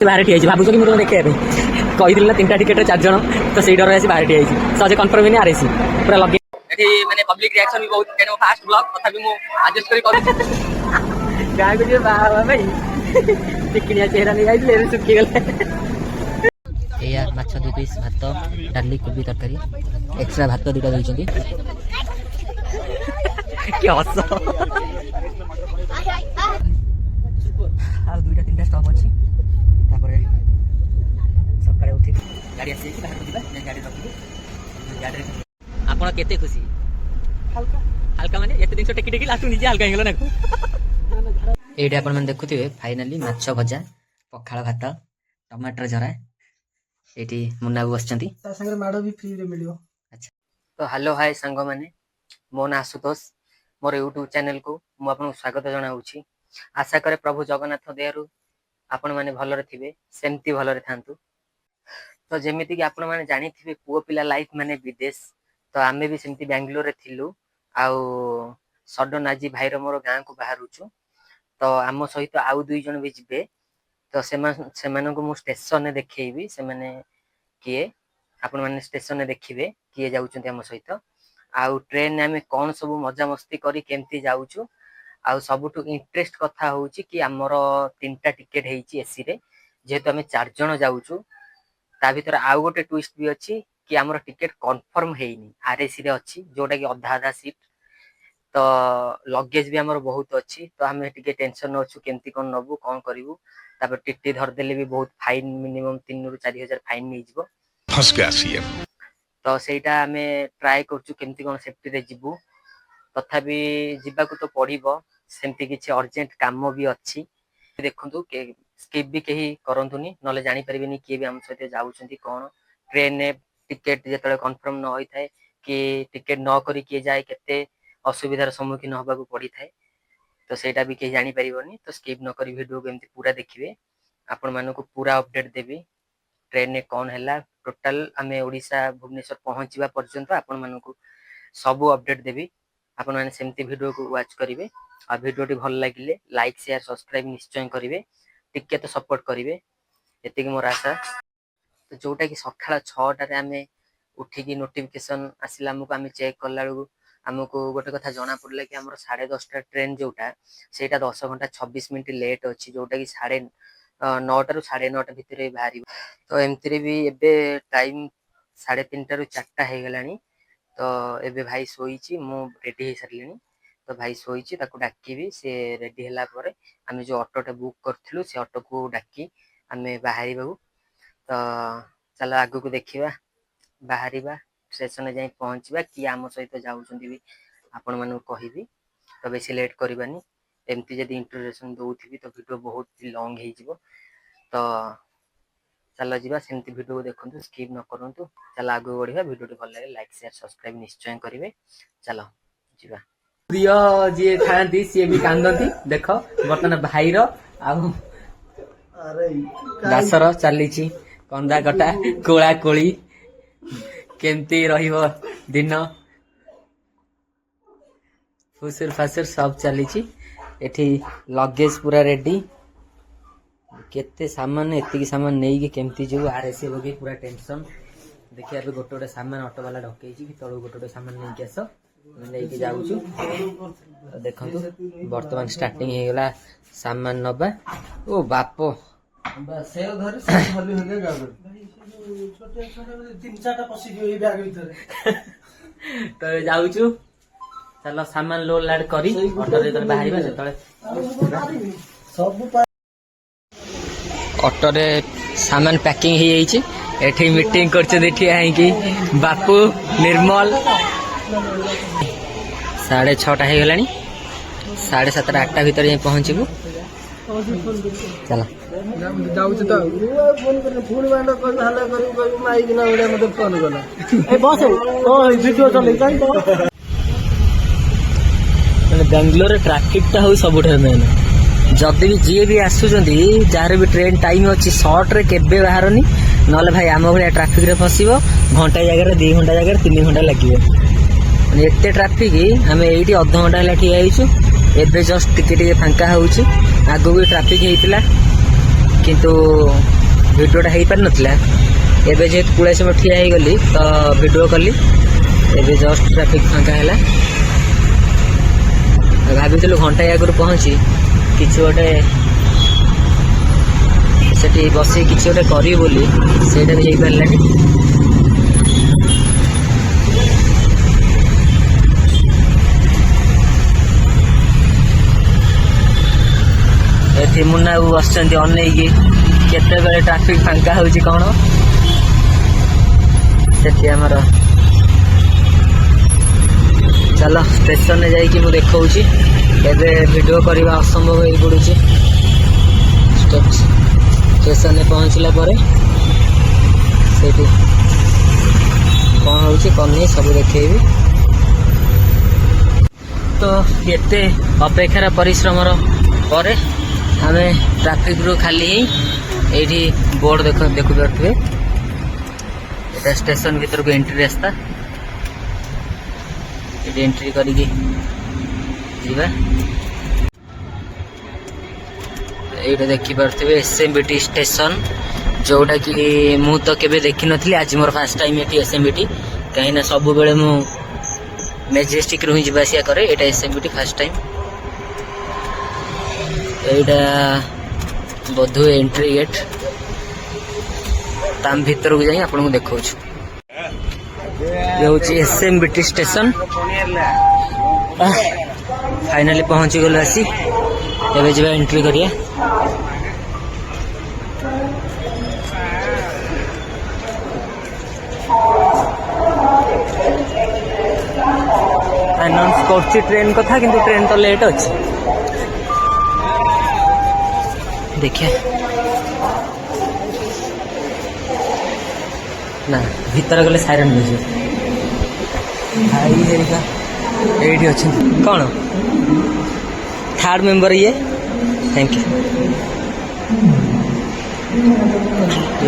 बाहर ठिया भावुँ कि मुझे देखा कही ना 3टा टिकेट 4 जन तो से डर बाहर ठिया सहजे कन्फर्म नहीं आरसी पूरा लगे माने पब्लिक रिएक्शन भी बहुत कहने फास्ट ब्लॉग तथा भी मु एडजस्ट करी करू गाय को जे बाहर भाई टिकनिया चेहरा नहीं आइले सुखी गले एया माछ 2 पीस भात डाली कोबी तरकारी एक्स्ट्रा भात 2टा देइछंती क्या हस आ 2टा 3टा स्टॉप अछि तापर सकाळे उठी गाड़ी आसी कि बाहर दिबा गाड़ी रखिबे गाड़ी आपण केते खुशी हल्का हल्का माने एते दिन टेकी टेकी लाटू निजे हल्का हेगलो ना एडी आपण मन देखुथिबे फाइनली माछ भजा पखाळ भात टमाटर जरा एटी मुन्ना बसचंती ता संगे माडो भी फ्री रे मिलियो। अच्छा तो हेलो हाय संग माने मो ना आशुतोष मोर यूट्यूब चैनल को मु आपन स्वागत जणाउछि। आशा करे प्रभु जगन्नाथ देहरु आपण माने भलरे थिबे सेमती भलरे थांतु। तो जेमिति कि आपण माने जानि थिबे पुओ पिला लाइफ माने विदेश तो आमे भी सेमती बेंगलोर रे थिलु आउ सडन आजी भाईर मोर गां को बाहरुछु तो आम सहित आउ 2 जन भी जिबे तो सेमाननको मु स्टेशन ने देखैबी से माने किए आपण माने स्टेशन ने देखिबे किए जाउचंती हम सहित आउ ट्रेन ने हमें कोन सब मजा मस्ती करी केमती जाउछु आउ सबुठु इंटरेस्ट कथा होउची कि हमर 3टा टिकेट हेची एसी रे जेहेतु हमें 4 जन जाउछु ता भीतर आउ गोटे ट्विस्ट भी अछि कि हमर टिकेट कंफर्म हेइनी आरएसी रे अछि जोटा कि आधा आधा सीट तो लगेज भी हमर बहुत अच्छी तो हमें टिके टेंशन अच्छु केमती कोन नबु कोन करिवु तापर टिटी धर देले भी बहुत फाइन मिनिमम 3 रु 4000 फाइन नै जिवो फंस गया सीएम तो सेटा हमें ट्राई करछु केमती कोन सेफ्टी रे जिवु तथापि जिबा को तो पड़िबो सेमती किछि अर्जेंट काम भी अच्छी देखंतु के स्किप भी केही करंतुनी नले जानि परिबेनी के भी हम सते जाउछंती कोन ट्रेन ने टिकेट जेतले कंफर्म न होई थाए कि टिकेट न करी के जाय केते असुविधार सम्मुखीन होबा को पड़ी थाए तो सेटा भी के जानि परिबोनी तो स्किप न करी वीडियो को एमती पूरा देखिबे आपण मानको को पूरा अपडेट देबी ट्रेन ने कोन हैला टोटल हमें ओडिसा भुवनेश्वर पहुंचीबा पर्यंत आपण मानको सब अपडेट देबी आपण माने सेमती वीडियो को वाच करिवे आ वीडियो भल लागिले लाइक शेयर सब्सक्राइब निश्चय करिवे टिके तो सपोर्ट करिवे एति कि मोर आशा तो जोटा कि सखाला 6टा रे हमें उठी की नोटिफिकेशन आसिला हमको हमें चेक करला हमको गोटे कथा जना पड़ला कि हमर 9:30 ट्रेन जोटा सेटा 10 घंटा 26 मिनिट लेट अछि जोटा कि 9:30 रु 9:30 भितर बाहरी तो एमती रे भी एबे टाइम 3:30 रु 4टा हे गलानी तो एबे भाई सोईची मु रेडी हे सरलिनी तो भाई सोईची ताको डाकीबी से रेडी हला परे हमें जो ऑटोटा बुक करथिलु से ऑटो को डाकी हमें बाहरी बाबू तो चलो आगु को देखिबा बाहरीबा स्टेशन जाई पहुंचबा कि आम सहित जाउछंती भी आपण मानु कहिबी तो बेसी लेट करबानी एमती जदी इंट्रोडक्शन दोउथिबी तो वीडियो बहुत लॉन्ग हे जिवो तो चलो जीवा सेमती वीडियो को देखंतु स्किप न करंतु चलो आगु बढ़िबा वीडियो टी भल लागे लाइक शेयर सब्सक्राइब निश्चय करिवे चलो जीवा प्रिय जे थांती से भी कांदंती देखो बर्तन भाई रो आ अरे दासर चलीची कंदा कटा कोळा कोळी केमती रहिबो दिन फुसुर फासुर सब चलीची एठी लगेज पूरा रेडी केते सामान एतिकी सामान नेई के केमती जो आरएसी बगे पूरा टेंशन देखिया पे गोटे सामान ऑटो वाला डकेची कि तळो गोटे सामान नै के आसो नै के जाउछु देखंतु वर्तमान स्टार्टिंग हे गेला सामान नबा ओ बापो बस सेल धरि सब हल्ली हल्ली गाबो छोटे छोटे 3-4टा पसी गयो बैग भीतर तो जाउछु चलो सामान लोड लाड करी ऑटो रे बाहरीबा से तळे सब ऑटो रे सामान पैकिंग हे जाईची एठी मीटिंग करछ देखि आइ कि बापू निर्मल 6:30 हे गलानी 7:30 8टा भीतर जाई पहुंचीबू चलो जाउछ त फोन कर फोन बांड कर हल्ला कर माइक ना उडा मते फोन करला ए बस ओ वीडियो चले काई तो बेंगलोर ट्रैफिक टा हो सबुठे मेन जदि भी जी भी आसुचंती जार भी ट्रेन टाइम अच्छी शॉर्ट रे केबे बाहरनी नले भाई आम भाया ट्रैफिक रे फसिबो घंटा जगह 2 घंटा जगह 3 घंटा लगिबो एते ट्रैफिक हमें एठी आधा घंटा हला ठिया आइछु एबे जस्ट टिके टिके फांका होउची आगो भी ट्रैफिक हेइतिला किंतु भिडियोटा हो पार नाला एवं जेहतु पुरा समय ठिया हो गली तो भिडियो कली एवं जस्ट ट्राफिक फांका है भाभी घंटाए आगुरी पहुँची किसी गोटे से बस किसी गोटे करी बोली ସେଇଟା भी हो पारानी। एठी मुन्ना बाबू बसचंती अनेकी केते बेले ट्रैफिक फांका होउची कोन सेठी हमर चलो स्टेशन में जाई कि मु देखौची एबे वीडियो करबा असंभव होई पडुची। स्टेशन में पहुंचला परे सेठी कोन होउची कोन नहीं सब देखेबी। तो एते अपेक्षार परिश्रमर परे आमे ट्रैफिक रू खाली एठी बोर्ड देखु पारे एटा स्टेशन भीतर को एंट्री रास्ता एटी एंट्री करिकी जीवा एटा देखि पारथिबे एसएमबीटी स्टेशन जोटा कि मु तो केबे देखि नथली आज more first time eighty SMBT कहीं ना सब बेले मु मेजेस्टिक रू ही जीवासिया करे एटा एसएमबीटी फर्स्ट टाइम एटा बधु एंट्री गेट ताम भीतर को जाई आपन को देखौ छु ये होची एसएमबीटी स्टेशन फाइनली पहुंची गलो आसी एबे जेबा एंट्री करिया। अनाउंस करछि ट्रेन कथा किंतु ट्रेन तो लेट अछि देखिए ना भीतर गले साइरन बजे भाई हेरिका एडी अछि कोन थर्ड मेंबर ये थैंक यू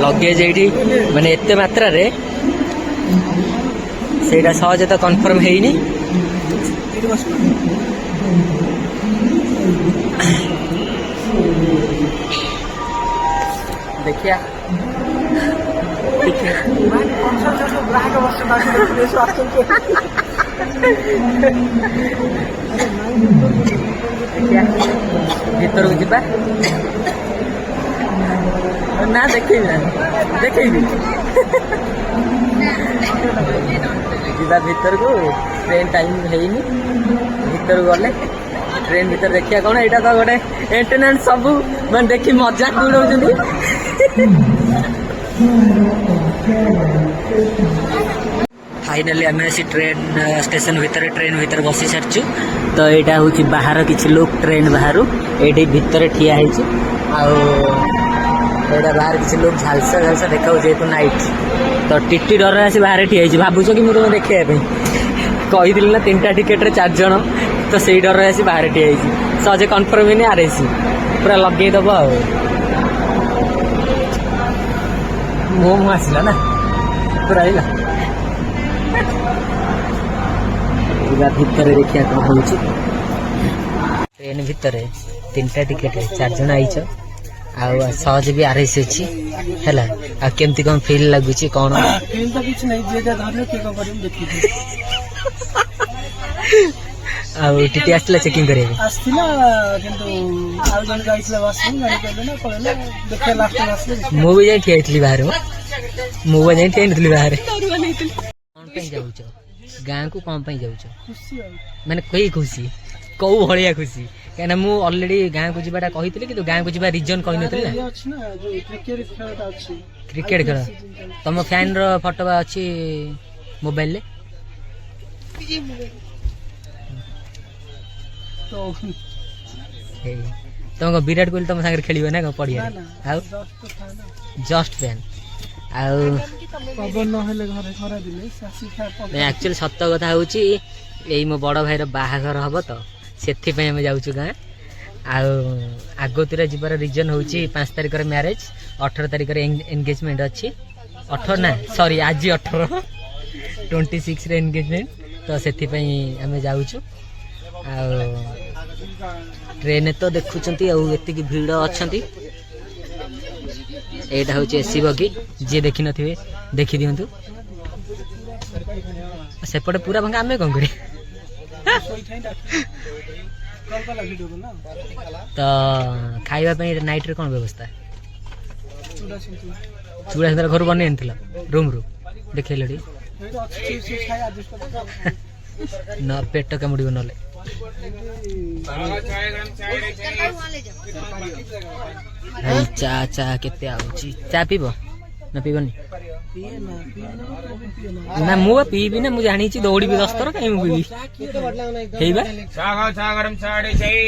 लगेज एडी माने एते मात्रा रे सेटा सहज तो कंफर्म हेइनी देखिया भीतर को जीवा ना देखेबी जीवा भीतर को ट्रेन टाइम हेनी भीतर गले ट्रेन भीतर देखिया कौन एटा तो गोटे एंटेनेंस सब मैं देखी मजाक उड़ाउछंती फाइनली आम आसी ट्रेन स्टेशन भीतर ट्रेन भीतर बसी सारचु तो यहाँ हूँ बाहर किसी लोग ट्रेन बाहर ये भीतर ठिया होइछि आउटा बाहर किसी लोग झालसा झालसा देखा जेहेतु नाइट तो टीटी डर आसी बाहर ठिया होइछि भावुछ कि मुझे देखा कही ना 3टा टिकेट 4 जन तो से डर आसी बाहर ठिया होइछि सहजे कन्फर्म ही आरएसी पूरा लगेदब मुँह आसला ना पूरा है भीतर देखिया कौन हो ट्रेन भीतर 3टा टिकेट 4 जन आईच आ सहज भी आरएस अच्छी है केमती कौन फील लगुच कौन टीटी आसला चेकिंग करे मु भी जाई ठिया बाहर मु भी जाई ठिया बाहर कौन जाऊच गाँ को कौन जाऊच मैंने कई खुशी कौ भाया खुशी कहीं मु ऑलरेडी गाँ को जीवाटा कही कि गाँ को जीवा रिजन कही ना क्रिकेट खेल तुम फैन रो फोटो अच्छी मोबाइल तुम विराट कोहली तुम सागर खेल ना पड़िया जस्ट फैन एक्चुअली सत कथा हूँ यही मो बड़ भाईर बाहाघर हम तो से आम जाऊँ गाँ आगतुरा जीवार रिजन हूँ 5 तारिख मैरेज 18 तारिख एंगेजमेंट अच्छी 18 ना सॉरी आज 18 26 एंगेजमेंट तो से आम जाऊँ ट्रेन तो देखुं एति भीड़ अच्छा एटा हूँ एसी बगी जी देखी नथिबे देखी दियंतु सेपटे पूरा भंगा आमे कौन करी तो खाइबा पे नाइट रे कौन व्यवस्था चूड़ा से घर बने रूम रू देखे लड़ी न पेट कामुड़ नले चा चा केते आउची चा पीबो न पीबनी ना मु पीबी ना मु जानी छी दौड़ी भी 10 थर काई मु पीबी हेबा चा खाओ चा गरम चा डे चाय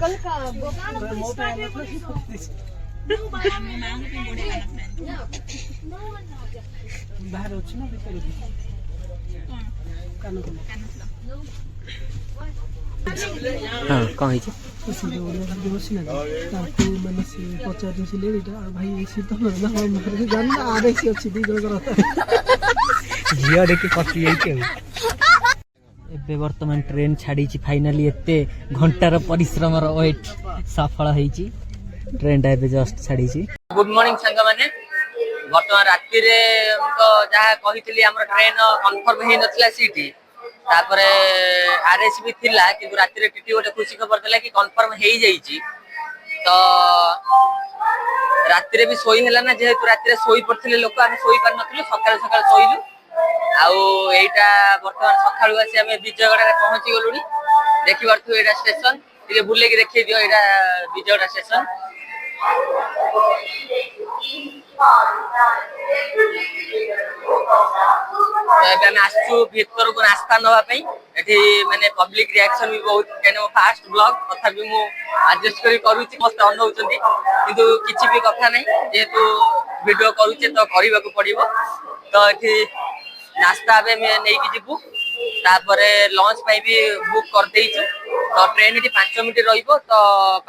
कल का बाहर अछि ना भीतर कान हां कौन है झील देखी पति एबे वर्तमान ट्रेन छाड़ी फाइनाली एते घंटार परिश्रम वेट सफल होईची ट्रेन टा एबे जस्ट छाड़ी गुड मॉर्निंग संग माने वर्तमान राति रे तो जहा कहितली हमर ट्रेन कंफर्म हे नथला सीटी तापरे आरएस भी थिला किंतु राति रे टीटी गोटे खुशी खबर देला कि कंफर्म हे जाईची तो राति रे भी सोई हैला ना जेहेतु राति रे सोई पड़थिले लोक हम सोई पर नथिले सकाळ सकाळ सोईलु आउ एटा वर्तमान सकाळु आसी हमें विजयगढ़ रे पहुंची गलुनी देखि परथु एटा स्टेशन ଟିକେ ବୁଲେକି ଦେଖେଇ ଦିଅ ଏଇଟା ବିଜୟଟା ଷ୍ଟେସନ ଏବେ ଆମେ ଆସିଛୁ ଭିତରକୁ ରାସ୍ତା ନେବା ପାଇଁ ଏଠି ମାନେ ପବ୍ଲିକ ରିଆକ୍ସନ ବି ବହୁତ କାହିଁକି ମୋ ଫାଷ୍ଟ ବ୍ଲଗ ତଥାପି ମୁଁ ଆଡଜଷ୍ଟ କରି କରୁଛି ସମସ୍ତେ ଅନଉଛନ୍ତି କିନ୍ତୁ କିଛି ବି କଥା ନାହିଁ ଯେହେତୁ ଭିଡିଓ କରୁଛେ ତ କରିବାକୁ ପଡିବ ତ ଏଠି नास्ता ଏବେ ନେଇକି ଯିବୁ तापरे लंच ପାଇଁ भी बुक कर देइछु तो ट्रेन एटी 5 मिनिट रहिबो तो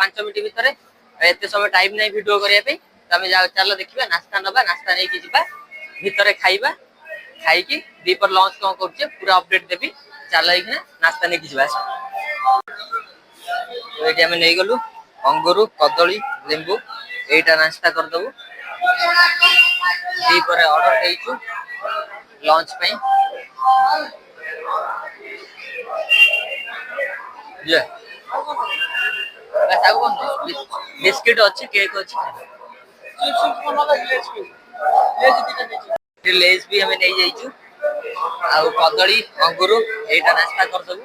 5 मिनिट भितर एते समय टाइम नै वीडियो करिया पे तमे जा चलो देखिबा नास्ता नबा नास्ता नै की जिबा भितर खाइबा खाई की दीपर लंच कोन करछे पूरा अपडेट देबी चलो इखने नास्ता नै की जिबा तो एटी हम नै गलु अंगूर कदली लेंबू एटा नास्ता कर दबु दीपर ऑर्डर देइछु लंच पे ये बस आगु कोन बिस्किट अछि केक अछि चिप्स कोन लगा लेज दिटा लेज भी हमें नहीं जाइछु आ कदली अंगूर एटा नास्ता कर दबु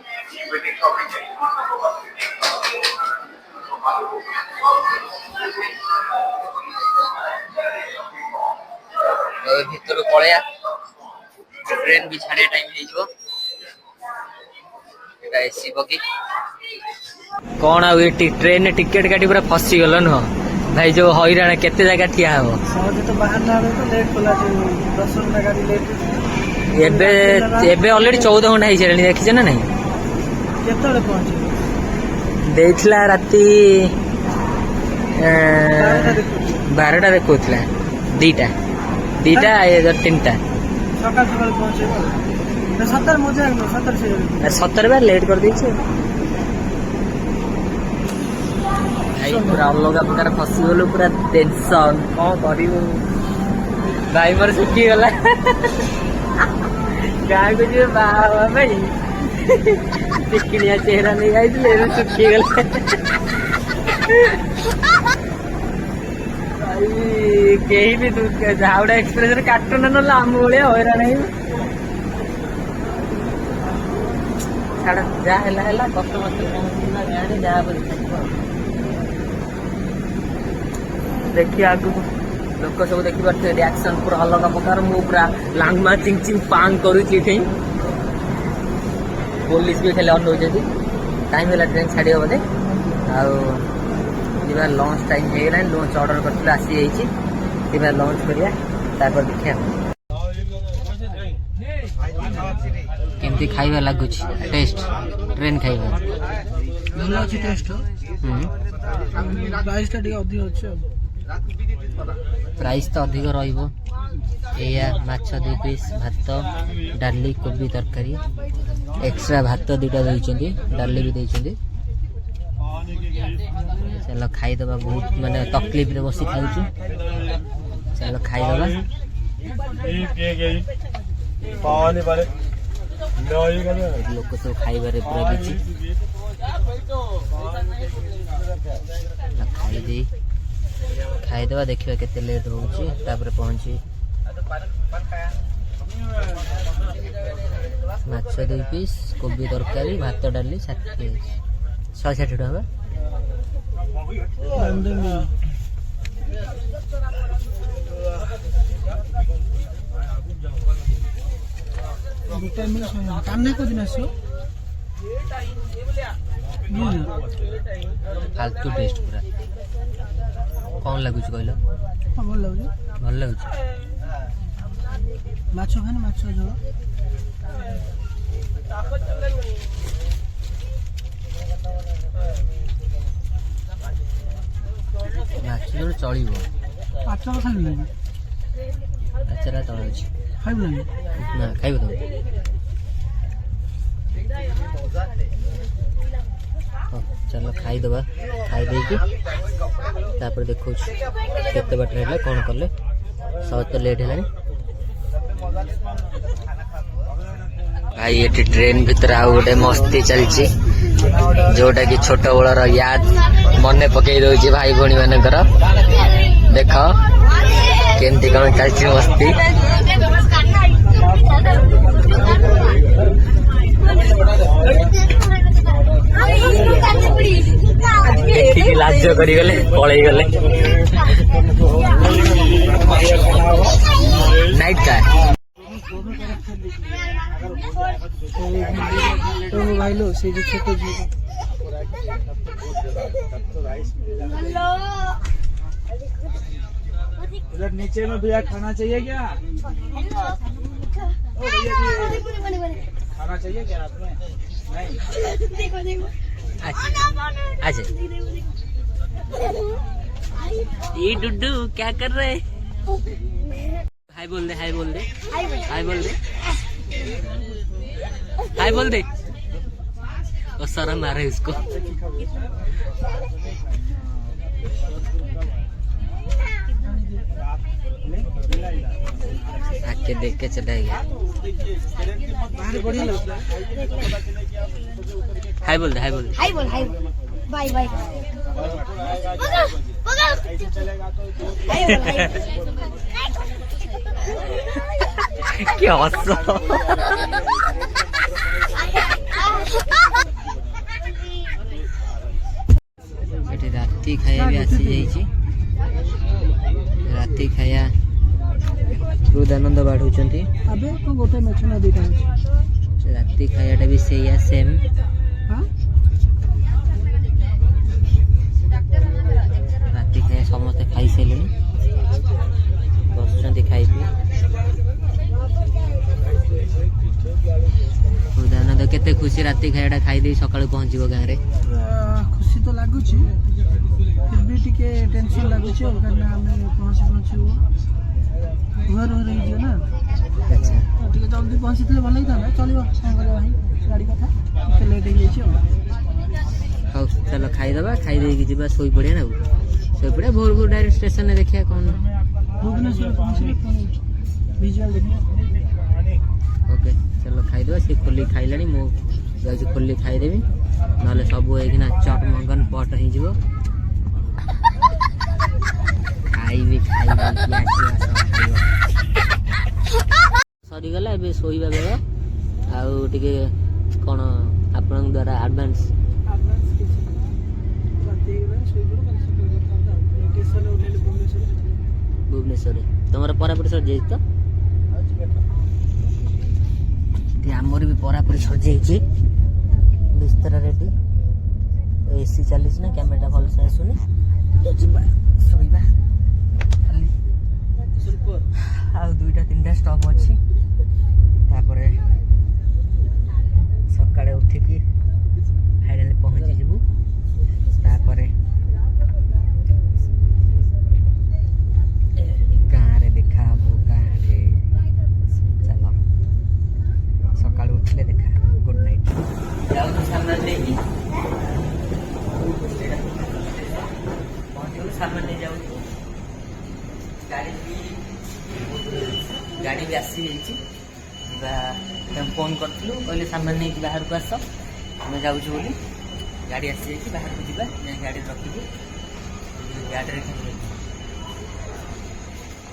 भीतर पळया ट्रेन भी छाड़े टाइम हे जो एटा एसी बगी कौन आ ट्रेन टिकेट काटी पूरा फसी गल न भाई जो हईराण केते जगह ठिया हो सहजे तो बाहर ना तो लेट कोला 10 घंटा गाड़ी लेट एबे एबे ऑलरेडी 14 घंटा हिसेले देखि छ ना नहीं केतले पहुंची देखला राती 12टा देखोतला दीटा दीटा या तीनटा सकाल सकाल पहुंचे 70 मुझे 70 से 70 बार लेट कर दी भाई पूरा अलग प्रकार फसी गलु पूरा टेंशन कौन करू भाई मोर सुखी गला गाय को जो बाबा भाई चिकनिया चेहरा नहीं आई ले सुखी गला भाई कहीं भी तू झावड़ा एक्सप्रेस रे काटो न लाम भलिया होरा नहीं छाड़ा जा हैला हैला कष्ट मस्त पहुंचना गाड़ी जा बोली देखिए आगु लोक सब देखि पारथे रिएक्शन पूरा अलग प्रकार मु पूरा लांगमा चिंग चिंग पांग करूची थी पुलिस भी खेले ऑन हो जदी टाइम होला ट्रेन छाड़ी बदे आ जिबा लंच टाइम हे गेला लंच ऑर्डर करथला आसी जाईची जिबा लंच करिया तापर देखिया केमती खाइबा लागुची टेस्ट ट्रेन खाइबा ଭଲ ଅଛି ଟେଷ୍ଟ प्राइस टा अधिक ଅଛି प्राइस तो अधिक रहिबो एया माछ 2 पीस भात डाली कोबी तरकारी एक्स्ट्रा भात 2टा देइछन्ती डाली भी देइछन्ती चलो खाइदबा बहुत माने तकलीफ रे बसी खाउछु चलो खाइदबा लोक सब खाइबारे पूरा बिची खाइदबा देखिबा केते लेट होउची तापर पहुंची माछ 2 पीस कोबी तरकारी भात डाली 60 टका फालतू टेस्ट पूरा कौन लगुच कहल भल लगुच माछ खाने माछ झोल माछ झोल चलिबो आचार खाइबु ना आचार तଳେ ଅଛି खाइबु ना ना खाइबो तो चलो खाइदबा खाई देकी तापर देखो केते बाट रहला कोन करले सब तो लेट हेलानी भाई ये ट्रेन भीतर आउ गोटे मस्ती चलची जोटा कि छोट बड़र याद मन पकई दउची भाई भौणी मानकर देख केमती कौन चलची मस्ती देखिए लाज करीगले पलई गले नाइट का तो भाई लो से जो छोटे जी उधर नीचे में भैया खाना चाहिए क्या खाना चाहिए क्या आपने नहीं अच्छा ये डुड्डू क्या कर रहे हाय बोल दे हाय बोल दे हाय बोल दे हाय बोल दे और शर्म आ रहा है इसको आके देख के चला गया हाय बोल दे हाय बोल हाय बोल बाय बाय क्या हंसो एठी राती खाया भी आसी जाइछि राती खाया बहुत आनंद बाढ़ुचंती अबे को गोटे मैच ना देता राती खायाटा भी सेया सेम हां राती खाया समस्त खाई सेले बसचंती खाई पी बहुत आनंद केते खुशी राती खायाटा खाई दे सकाळ पहुंचीबो गां रे खुशी तो लागुची फिर भी टिके टेंशन लागुची कारण हमें पहुंची घर हो रही है ना अच्छा टिके जल्दी पहुंची थे भल था ना चलो भाई गाड़ी कथा लेट हो जाइए हौ चलो खाईदबा खाई देकी जीवा सोई पड़िया ना सोई पड़िया भोर भोर डायरेक्ट स्टेशन में देखिया कौन भुवनेश्वर पहुंचे विजुअल देखिए ओके चलो खाईदबा से खोली खाइलानी मो जाउची खोली खाईदेबी नले सब होइकिना चट मंगन पट ही जीवो खाइबी सरी गला एबे सोईबा बेला आउ टिके कोन आपन द्वारा एडवांस भुवनेश्वर तुम परापरी सर जाइए तो आमर भी परापरी सर जाइए बिस्तर रेडी एसी चली ना कैमेरा भल से आसुनी तो जीवा सोईबा आउ 2-3टा स्टॉप अच्छी तापरे सकाळे उठिकी फाइनली पहुंची जीवु तापरे गाँव रे देखा गाँ आसी फोन करूँ कहले सामान नहीं बाहर को आस आम जाऊँ बोली गाड़ी आसी जाइए बाहर को जावा गाड़ी रखिए गाड़ी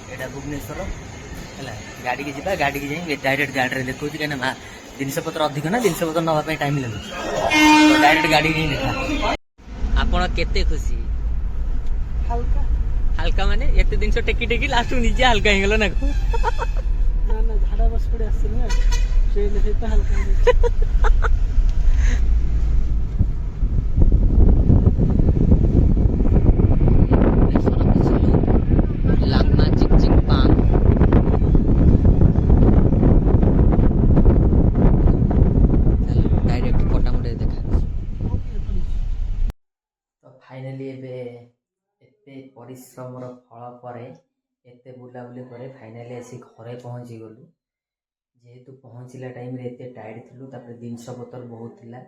यहाँ भुवनेश्वर है गाड़ी की जावा गाड़ी की जाए डायरेक्ट गाड़ी देखा कहीं जिनपतर अधिक ना जिनपतर नापी टाइम लगे तो डायरेक्ट गाड़ी ही देखा आपण केते खुशी हल्का हल्का माने एत दिन टेकी टेकी लास्ट निजे हल्का हो गला ना ना ना झाड़ा बस पड़े आस ना ट्रेन सहित हल्का लांगना चिकचिंग पान डायरेक्ट पटामुटे देखा तो फाइनाली एते परिश्रम फल पर एते बुलाबुली पर फाइनाली आसी घरे पहुँची गलु जेहेतु पहुँचला टाइम एते टायर्ड थिलु तापर जिनपतर बहुत थिला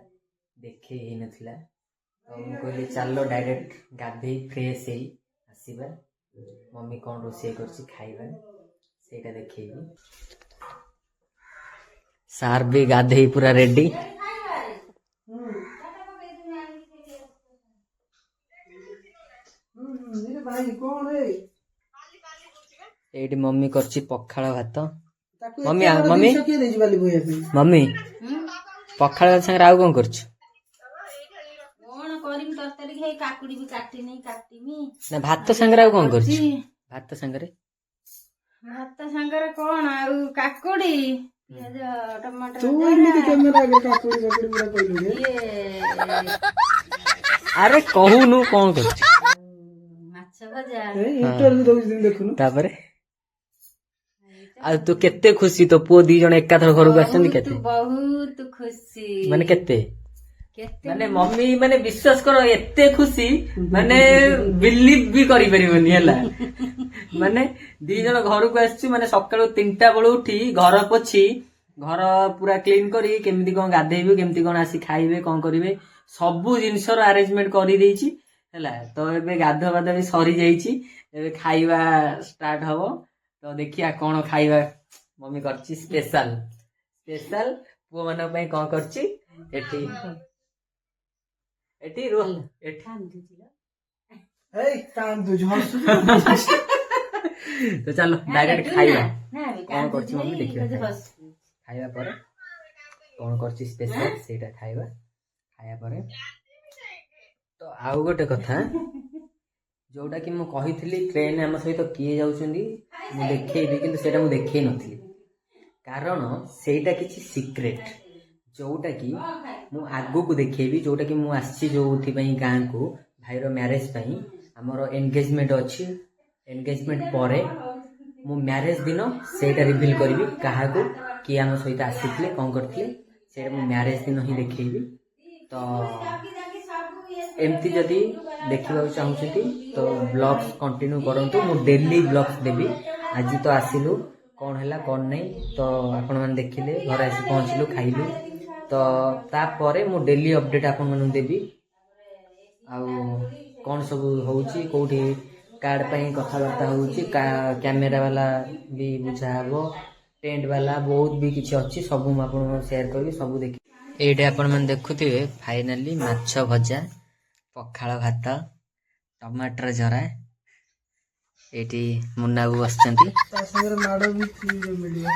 देखे ही नथिला तो मुझे कहली चलो डायरेक्ट गाधे फ्रेश ही आसवा मम्मी कौन रोषे कर खाइबा सेटा देखी सार भी गाधे पूरा रेडी भाई कौन है एठी मम्मी करछि पखाळ भात मम्मी मम्मी के देजी वाली बोया पे मम्मी पखाळ भात संगे आउ कोन करछु कौन करिम तरकारी खाई काकुड़ी भी काटी नहीं काटीमी ना भात संगे आउ कोन करछु भात संगे भात संगरे कौन आउ काकुड़ी पियाज टमाटर तू इमिति कैमरा आगे काकुड़ी काकुड़ी पूरा कहलु ये अरे कहूनु कोन करछु माछ भजा ए इंटरव्यू दउछ दिन देखुनु तापरे आ तू केते खुशी तो पुओ दी जण एकाथर घर को आछन केते बहुत खुशी माने केते केते माने मम्मी माने विश्वास करो एते खुशी माने बिलीव भी करि परिबनी हला माने दी जण घर को आछी माने सकाळो 3टा बेला उठी घर पोछि घर पूरा क्लीन करी केमिति कोन गाधेइबे केमिति कोन आसी खाइबे कोन करिवे सबु जिंसर अरेंजमेंट करि देइछि हला तो एबे गाधो बाध भी सरी जाइछि एबे खाइबा स्टार्ट हबो तो देखिया कौन खाइबा मम्मी करछि स्पेशल स्पेशल पुओ मन पई कोन करछि एठी एठी रोल एठी ए कान दु झसु तो चलो डायरेक्ट खाइबा कौन करछि मम्मी देखियो खाइबा पर कौन करछि स्पेशल सेटा खाइबा खाया पर तो आउ गोटे कथा जोटा कि मु कहिथिली ट्रेन आम सहित किए जाउछंदी मु देखैबी किंतु सेटा मु देखै नथिली कारण सेटा किछि सीक्रेट जोटा कि मु आगु को देखैबी जोटा कि मु आछि जोथि पई गां को भाईर मैरेज पई हमरो एंगेजमेंट अछि एंगेजमेंट परे मु मैरेज दिन सेटा रिवील करबी काहा को कि आम सहित आसीथिले कोन करथिले सेटा मु मैरेज दिन ही देखैबी तो एमती जदि देखा चाहूँगी तो ब्लॉग्स कंटिन्यू करंतु मु डेली ब्लॉग्स देवी आज तो आसिलु कौन है कौन नहीं तो आपण मैंने देखिले घर आसी पहुँचलु खाइलु तो तापर मु डेली अपडेट आपण मैंने देवी आउ कौन सब होउची कोठी कार्ड पई कथाबार्ता होउची कैमेरा वाला भी बुझा हबो टेंट वाला बहुत भी किछि अछि सब मु आपण शेयर करबी सब देखि एटे आपण मैंने देखुथिबे फाइनली माछ भजा पखाळ भात टमाटर जरा एटी मुन्नाबू बसचंती ता संगे माडो भी फ्री रे मिलियो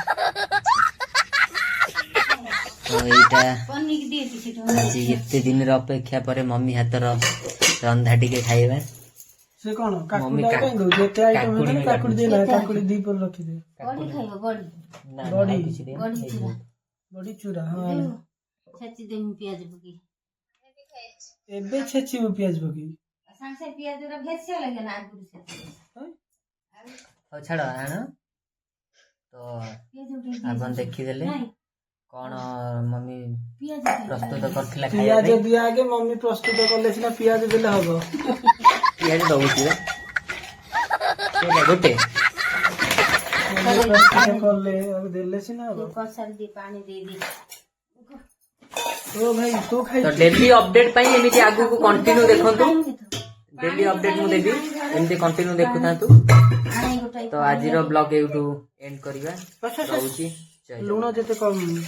तो एटा पनीर दिए किछि आज एते दिन र अपेक्षा परे मम्मी हातर रंधा टिके खाइबा से कोन मम्मी काकुड़ी काई दो जेते आइटम है ना काकुड़ी दे ना काकुड़ी दी पर रखी दे बड़ी खाइबो बड़ी ना बड़ी किछि दे बड़ी चूरा बड़ी चूरा हां छेची देम पियाज पकी एबे छेची में प्याज पकी सांसे पियाज रा भेसिया लगे ना आगुर छेची हो छाड़ आण तो पियाज उठे आपण देखि देले कौन मम्मी पियाज प्रस्तुत करथिला पियाज दिया आगे मम्मी प्रस्तुत करले सिना पियाज देले हबो पियाज दउछि सेटा गोटे प्रस्तुत करले अब देले सिना हबो कसल दी पानी दे दी ओ भाई तो खाई तो डेली अपडेट पाई एमिति आगु को कंटिन्यू देखंतु डेली अपडेट मु देबी एमिति कंटिन्यू देखुथांतु आने उठाई तो आज ब्लॉग एठू एंड करवा अच्छा, रहुची जय लुण जेते कम लुण